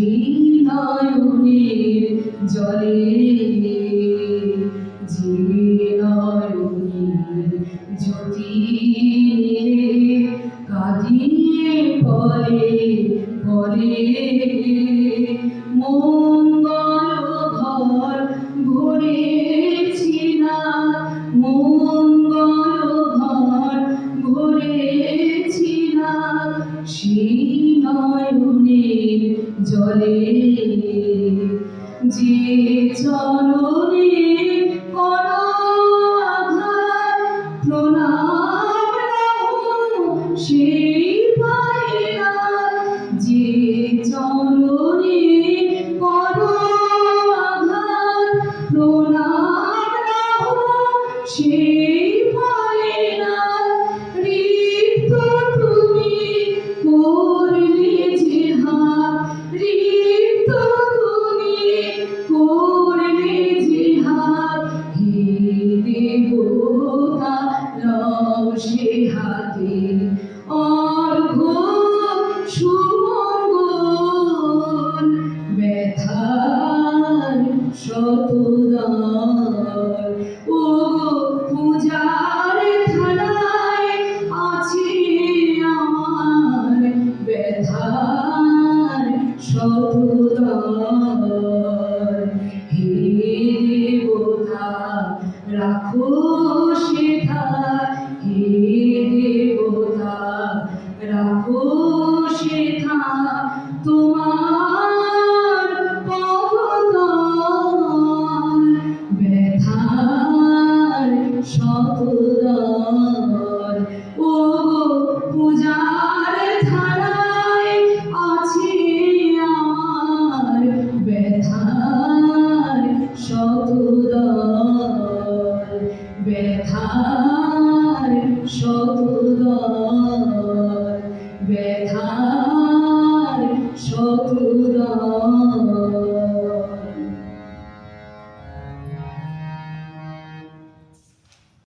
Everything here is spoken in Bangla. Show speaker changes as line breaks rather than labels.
সেই নয়নের জলে যে নয়নের জ্যোতি কাঁদিয়ে বলে বলে মঙ্গল ঘর ভরেছি না, মঙ্গল ঘর ভরেছি না, সেই নয়নের জলে যে চরণে করো আঘাত প্রণাম নাও সেই পায়ে না, যে চরণে করো আঘাত প্রণাম নাও সেই পায়ে না, রিক্ত তুমি করলে যে হাত, রিক্ত তুমি করলে যে হাত, হে দেবতা লও সে হাতে অর্ঘ্য সুমঙ্গল ব্যথার শতদল। ও পূজার থালায় আছে আমার ব্যথার শতদল, হে দেবতা রাখো সেথা, হে দেবতা রাখো সেথা তোমার পদতল, ব্যথার শতদল। ও পূজার থালায় আছে আমার ব্যথার শতদল, ব্যথার শতদল।